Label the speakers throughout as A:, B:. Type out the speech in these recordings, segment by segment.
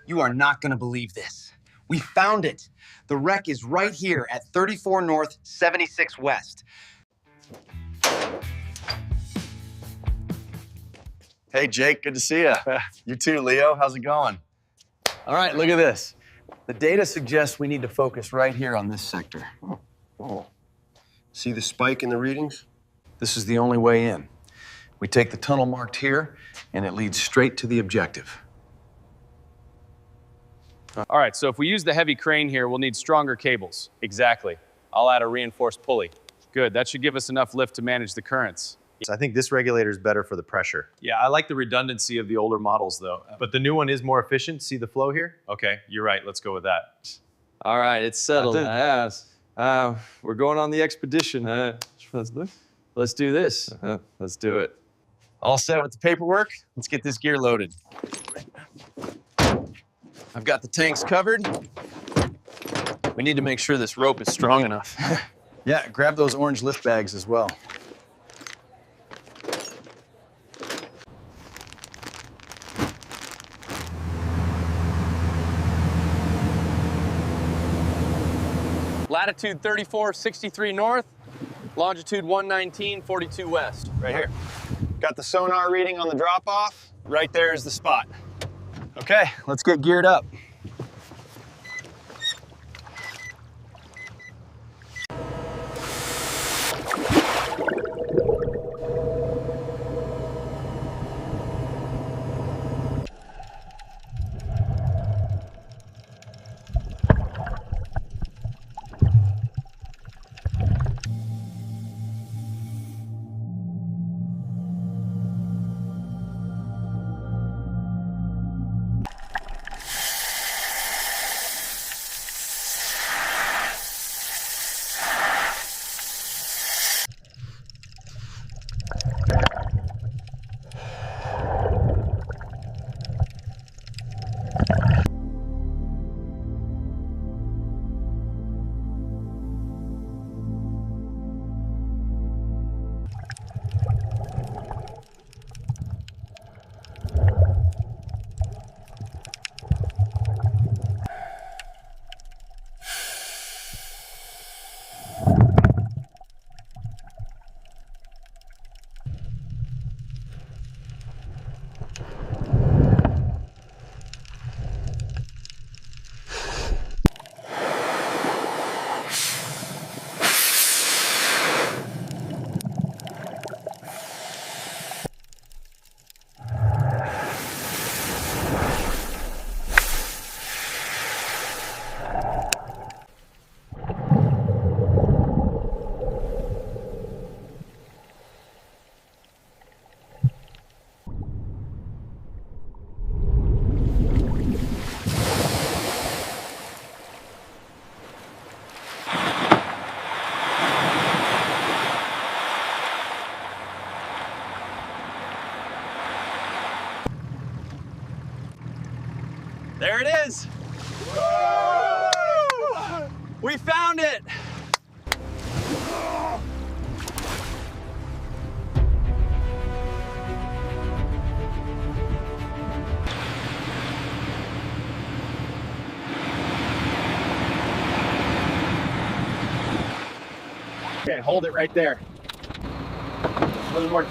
A: You are not going to believe this. We found it. The wreck is right here at 34 North, 76 West.
B: Hey, Jake, good to see you. You too, Leo. How's it going? All right, look at this. The data suggests we need to focus right here on this sector.
C: See the spike in the readings?
B: This is the only way in. We take the tunnel marked here, and it leads straight to the objective.
D: All right, so if we use the heavy crane here, we'll need stronger cables. Exactly. I'll add a reinforced pulley. Good, that should give us enough lift to manage the currents.
E: I think this regulator is better for the pressure.
F: Yeah, I like the redundancy of the older models though. But the new one is more efficient. See the flow here?
D: Okay, you're right, let's go with that.
G: All right, it's settled. Yes. We're going on the expedition. Let's do this. Let's do it.
B: All set with the paperwork? Let's get this gear loaded. I've got the tanks covered. We need to make sure this rope is strong enough. Yeah, grab those orange lift bags as well.
G: Latitude 3463 north, longitude 11942 west.
B: Right here. Got the sonar reading on the drop-off. Right there is the spot. Okay, let's get geared up. There it is. Woo! We found it. Okay, hold it right there. A little more.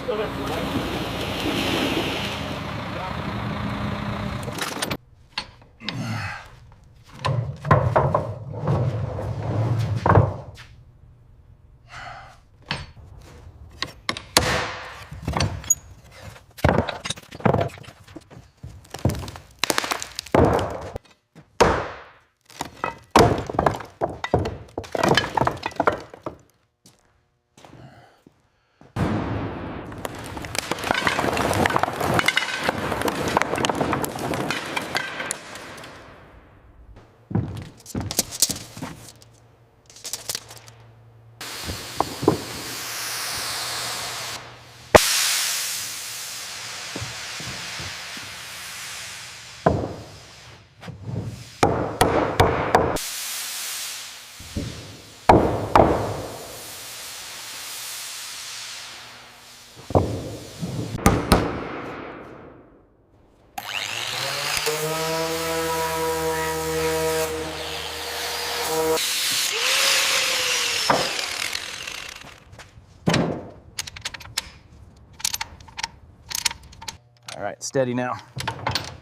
C: All right, steady now.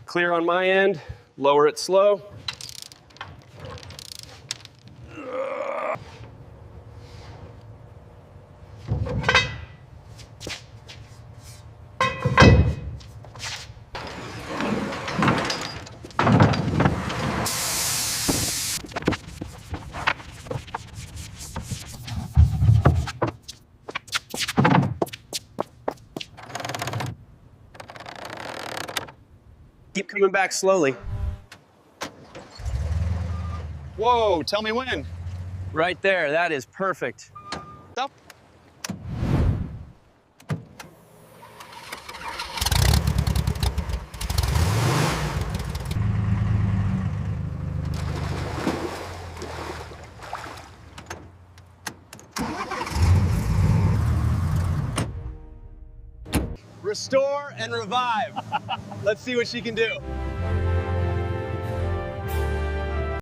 H: Clear on my end. Lower it slow.
C: Keep coming back slowly.
D: Whoa, tell me when.
C: Right there, that is perfect.
D: Stop.
C: Restore and revive. Let's see what she can do.